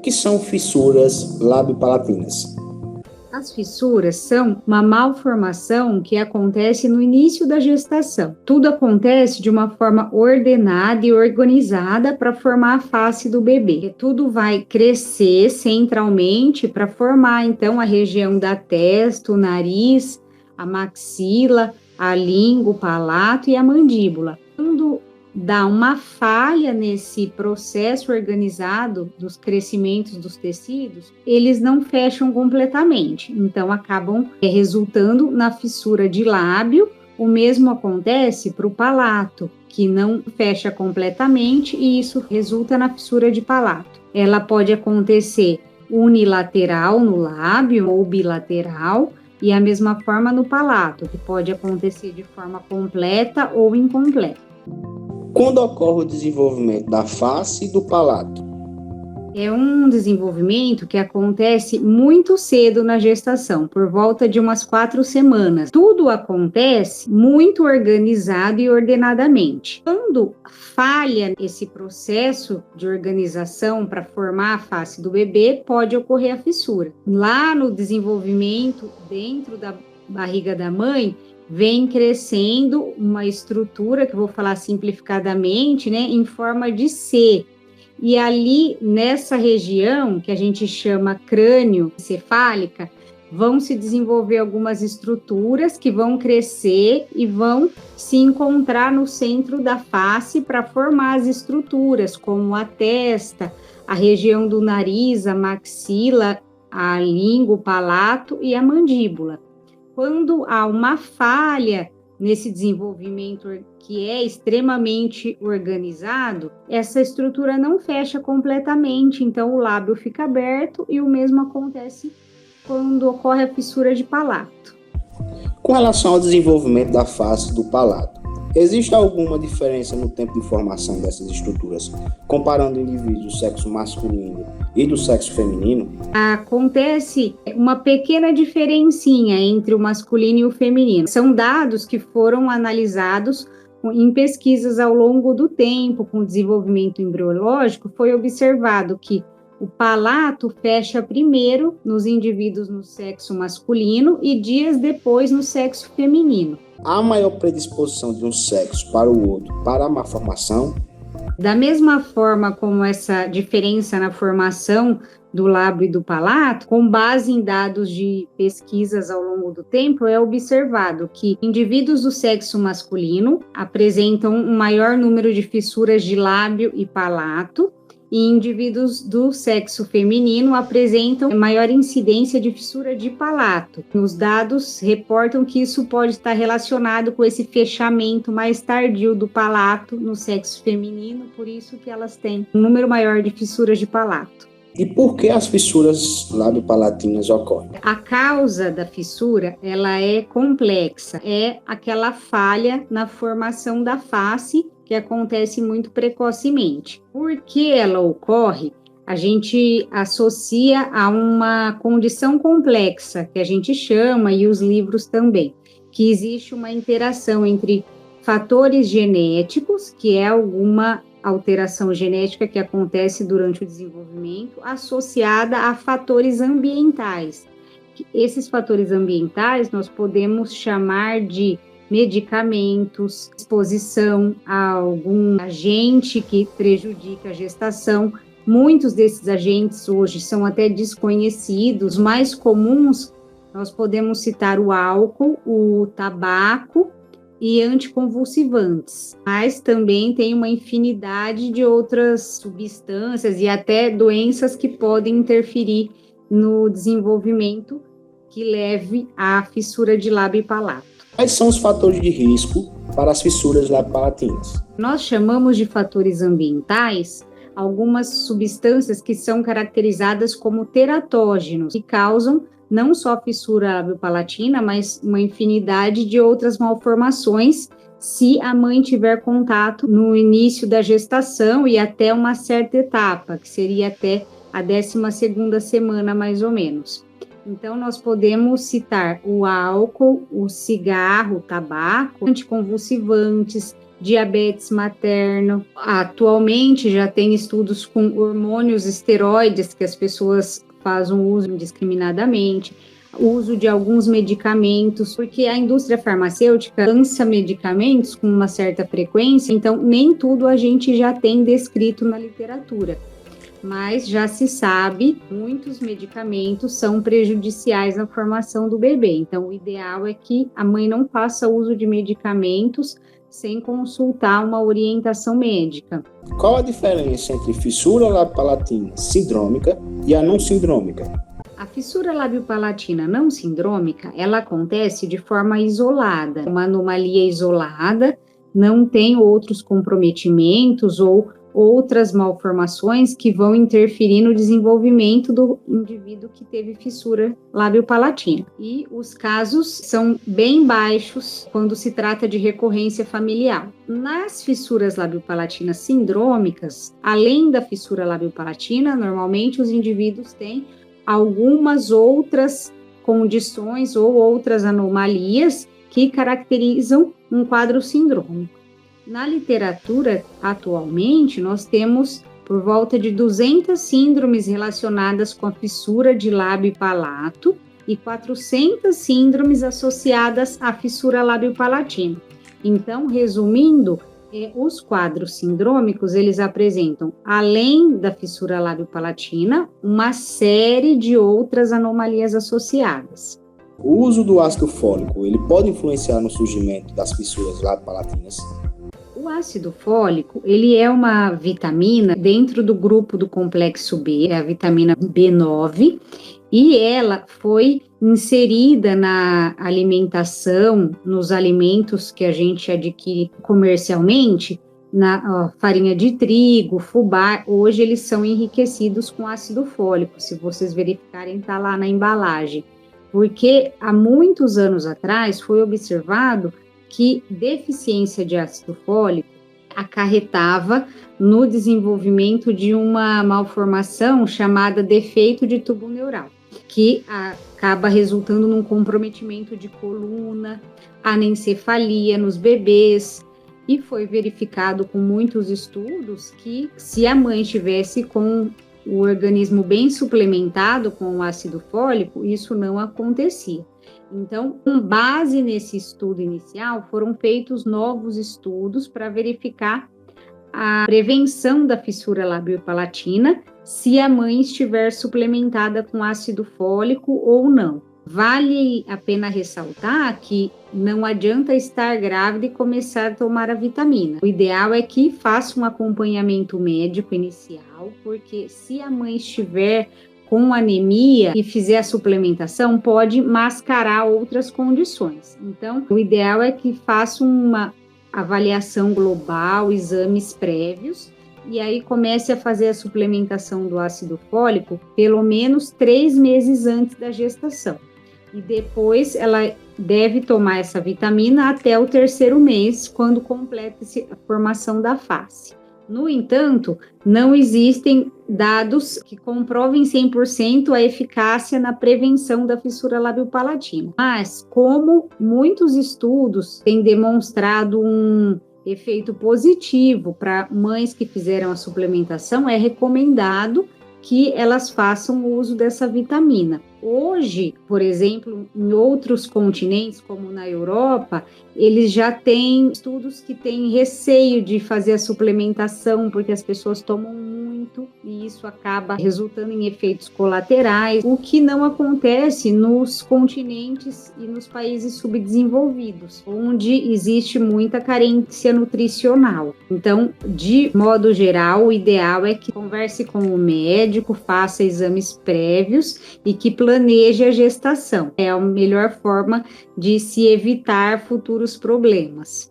que são fissuras labiopalatinas? As fissuras são uma malformação que acontece no início da gestação. Tudo acontece de uma forma ordenada e organizada para formar a face do bebê. Tudo vai crescer centralmente para formar, então, a região da testa, o nariz, a maxila, a língua, o palato e a mandíbula. Quando dá uma falha nesse processo organizado dos crescimentos dos tecidos, eles não fecham completamente, então acabam resultando na fissura de lábio. O mesmo acontece para o palato, que não fecha completamente e isso resulta na fissura de palato. Ela pode acontecer unilateral no lábio ou bilateral, e a mesma forma no palato, que pode acontecer de forma completa ou incompleta. Quando ocorre o desenvolvimento da face e do palato? É um desenvolvimento que acontece muito cedo na gestação, por volta de umas 4 semanas. Tudo acontece muito organizado e ordenadamente. Quando falha esse processo de organização para formar a face do bebê, pode ocorrer a fissura. Lá no desenvolvimento, dentro da barriga da mãe, vem crescendo uma estrutura, que eu vou falar simplificadamente, né, em forma de C. E ali, nessa região, que a gente chama crânio cefálica, vão se desenvolver algumas estruturas que vão crescer e vão se encontrar no centro da face para formar as estruturas, como a testa, a região do nariz, a maxila, a língua, o palato e a mandíbula. Quando há uma falha nesse desenvolvimento que é extremamente organizado, essa estrutura não fecha completamente, então o lábio fica aberto e o mesmo acontece quando ocorre a fissura de palato. Com relação ao desenvolvimento da face do palato, existe alguma diferença no tempo de formação dessas estruturas, comparando indivíduos do sexo masculino e do sexo feminino? Acontece uma pequena diferencinha entre o masculino e o feminino. São dados que foram analisados em pesquisas ao longo do tempo, com o desenvolvimento embriológico. Foi observado que o palato fecha primeiro nos indivíduos no sexo masculino e dias depois no sexo feminino. Há maior predisposição de um sexo para o outro para a malformação? Da mesma forma como essa diferença na formação do lábio e do palato, com base em dados de pesquisas ao longo do tempo, é observado que indivíduos do sexo masculino apresentam um maior número de fissuras de lábio e palato, e indivíduos do sexo feminino apresentam maior incidência de fissura de palato. Os dados reportam que isso pode estar relacionado com esse fechamento mais tardio do palato no sexo feminino, por isso que elas têm um número maior de fissuras de palato. E por que as fissuras labiopalatinas ocorrem? A causa da fissura, ela é complexa, é aquela falha na formação da face que acontece muito precocemente. Por que ela ocorre? A gente associa a uma condição complexa, que a gente chama, e os livros também, que existe uma interação entre fatores genéticos, que é alguma alteração genética que acontece durante o desenvolvimento, associada a fatores ambientais. Esses fatores ambientais nós podemos chamar de medicamentos, exposição a algum agente que prejudica a gestação. Muitos desses agentes hoje são até desconhecidos. Os mais comuns, nós podemos citar o álcool, o tabaco e anticonvulsivantes, mas também tem uma infinidade de outras substâncias e até doenças que podem interferir no desenvolvimento que leve à fissura de lábio e palato. Quais são os fatores de risco para as fissuras labiopalatinas? Nós chamamos de fatores ambientais algumas substâncias que são caracterizadas como teratógenos, que causam não só fissura labiopalatina, mas uma infinidade de outras malformações, se a mãe tiver contato no início da gestação e até uma certa etapa, que seria até a 12ª semana, mais ou menos. Então, nós podemos citar o álcool, o cigarro, o tabaco, anticonvulsivantes, diabetes materno. Atualmente já tem estudos com hormônios esteroides que as pessoas fazem uso indiscriminadamente, uso de alguns medicamentos, porque a indústria farmacêutica lança medicamentos com uma certa frequência, então nem tudo a gente já tem descrito na literatura. Mas já se sabe, muitos medicamentos são prejudiciais na formação do bebê. Então, o ideal é que a mãe não faça uso de medicamentos sem consultar uma orientação médica. Qual a diferença entre fissura lábio-palatina sindrômica e a não sindrômica? A fissura lábio-palatina não sindrômica, ela acontece de forma isolada, uma anomalia isolada, não tem outros comprometimentos ou outras malformações que vão interferir no desenvolvimento do indivíduo que teve fissura lábio-palatina. E os casos são bem baixos quando se trata de recorrência familiar. Nas fissuras lábio-palatinas sindrômicas, além da fissura lábio-palatina, normalmente os indivíduos têm algumas outras condições ou outras anomalias que caracterizam um quadro sindrômico. Na literatura, atualmente, nós temos por volta de 200 síndromes relacionadas com a fissura de lábio e palato e 400 síndromes associadas à fissura lábio-palatina. Então, resumindo, os quadros sindrômicos, eles apresentam, além da fissura lábio-palatina, uma série de outras anomalias associadas. O uso do ácido fólico, ele pode influenciar no surgimento das fissuras lábio-palatinas? O ácido fólico, ele é uma vitamina dentro do grupo do complexo B, é a vitamina B9, e ela foi inserida na alimentação, nos alimentos que a gente adquire comercialmente, na farinha de trigo, fubá. Hoje eles são enriquecidos com ácido fólico, se vocês verificarem, está lá na embalagem, porque há muitos anos atrás foi observado que deficiência de ácido fólico acarretava no desenvolvimento de uma malformação chamada defeito de tubo neural, que acaba resultando num comprometimento de coluna, anencefalia nos bebês, e foi verificado com muitos estudos que se a mãe estivesse com o organismo bem suplementado com o ácido fólico, isso não acontecia. Então, com base nesse estudo inicial, foram feitos novos estudos para verificar a prevenção da fissura lábio-palatina se a mãe estiver suplementada com ácido fólico ou não. Vale a pena ressaltar que não adianta estar grávida e começar a tomar a vitamina. O ideal é que faça um acompanhamento médico inicial, porque se a mãe estiver com anemia e fizer a suplementação, pode mascarar outras condições. Então, o ideal é que faça uma avaliação global, exames prévios, e aí comece a fazer a suplementação do ácido fólico pelo menos 3 meses antes da gestação. E depois ela deve tomar essa vitamina até o 3º mês, quando completa a formação da face. No entanto, não existem dados que comprovem 100% a eficácia na prevenção da fissura lábio-palatina. Mas, como muitos estudos têm demonstrado um efeito positivo para mães que fizeram a suplementação, é recomendado que elas façam o uso dessa vitamina. Hoje, por exemplo, em outros continentes, como na Europa, eles já têm estudos que têm receio de fazer a suplementação, porque as pessoas tomam muito e isso acaba resultando em efeitos colaterais, o que não acontece nos continentes e nos países subdesenvolvidos, onde existe muita carência nutricional. Então, de modo geral, o ideal é que converse com o médico, faça exames prévios e que planeje a gestação. É a melhor forma de se evitar futuros problemas.